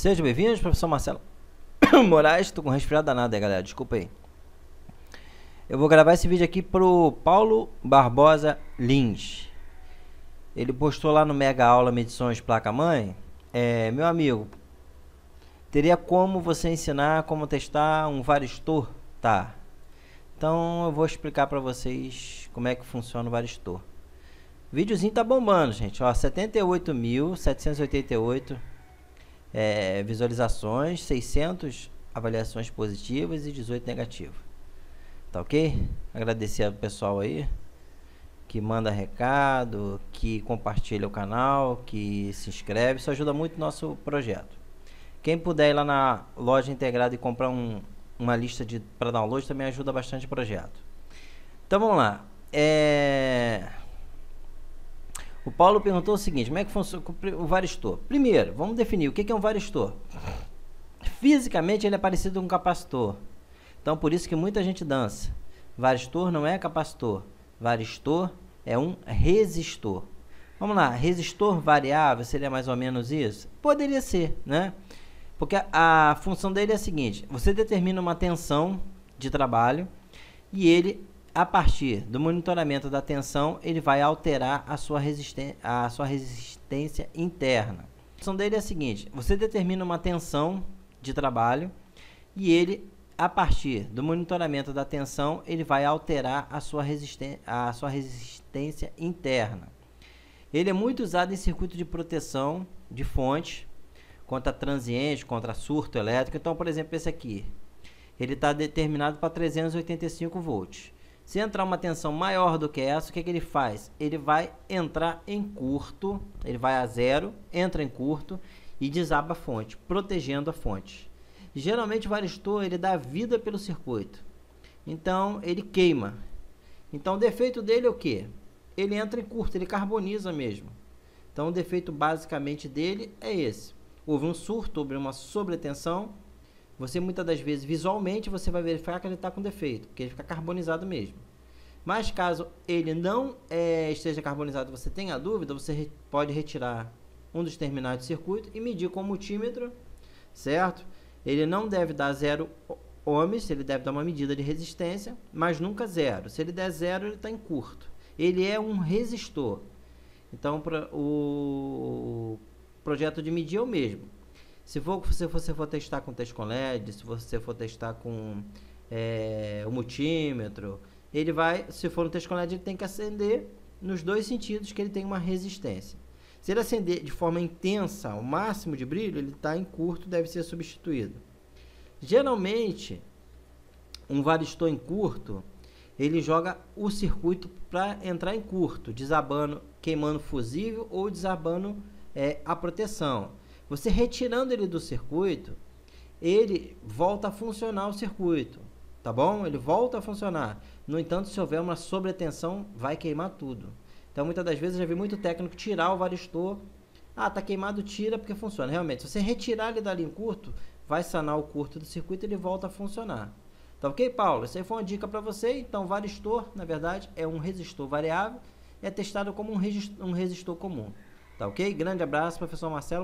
Sejam bem-vindos, professor Marcelo Moraes. Estou com resfriado danado aí, galera, desculpa aí. Eu vou gravar esse vídeo aqui pro Paulo Barbosa Lins. Ele postou lá no Mega Aula Medições Placa-Mãe. Meu amigo, teria como você ensinar como testar um varistor? Tá. Então eu vou explicar para vocês como é que funciona o varistor. O videozinho tá bombando, gente. Ó, 78.788 visualizações, 600 avaliações positivas e 18 negativas. Tá ok? Agradecer ao pessoal aí que manda recado, que compartilha o canal, que se inscreve. Isso ajuda muito o nosso projeto. Quem puder ir lá na loja integrada e comprar uma lista para download também ajuda bastante o projeto. Então vamos lá. O Paulo perguntou o seguinte: como é que funciona o varistor? Primeiro, vamos definir o que é um varistor. Fisicamente ele é parecido com um capacitor. Então por isso que muita gente dança. Varistor não é capacitor. Varistor é um resistor. Vamos lá, resistor variável seria mais ou menos isso? Poderia ser, né? Porque a função dele é a seguinte: você determina uma tensão de trabalho e ele, a partir do monitoramento da tensão, ele vai alterar a sua resistência interna. A função dele é a seguinte: você determina uma tensão de trabalho e ele, a partir do monitoramento da tensão, ele vai alterar a sua resistência interna. Ele é muito usado em circuito de proteção de fonte, contra transiente, contra surto elétrico. Então, por exemplo, esse aqui, ele está determinado para 385 volts. Se entrar uma tensão maior do que essa, o que ele faz? Ele vai entrar em curto, ele vai a zero, entra em curto e desaba a fonte, protegendo a fonte. Geralmente o varistor ele dá vida pelo circuito, então ele queima. Então o defeito dele é o que? Ele entra em curto, ele carboniza mesmo. Então o defeito basicamente dele é esse: houve um surto, houve uma sobretensão. Você muitas das vezes visualmente você vai verificar que ele está com defeito, porque ele fica carbonizado mesmo. Mas caso ele não esteja carbonizado, você tenha dúvida, você pode retirar um dos terminais do circuito e medir com o multímetro, certo? Ele não deve dar 0 ohms, ele deve dar uma medida de resistência, mas nunca 0. Se ele der 0, ele está em curto. Ele é um resistor. Então o projeto de medir é o mesmo. Se você for testar com teste com LED, se você for testar com o multímetro, ele vai, se for um teste com LED, ele tem que acender nos dois sentidos, que ele tem uma resistência. Se ele acender de forma intensa, o máximo de brilho, ele está em curto, deve ser substituído. Geralmente, um varistor em curto, ele joga o circuito para entrar em curto, desabando, queimando fusível ou desabando a proteção. Você retirando ele do circuito, ele volta a funcionar o circuito, tá bom? Ele volta a funcionar. No entanto, se houver uma sobretensão, vai queimar tudo. Então, muitas das vezes, eu já vi muito técnico tirar o varistor. Ah, tá queimado, tira porque funciona. Realmente, se você retirar ele dali em curto, vai sanar o curto do circuito e ele volta a funcionar. Tá ok, Paulo? Essa aí foi uma dica para você. Então, varistor, na verdade, é um resistor variável. É testado como um resistor comum. Tá ok? Grande abraço, professor Marcelo.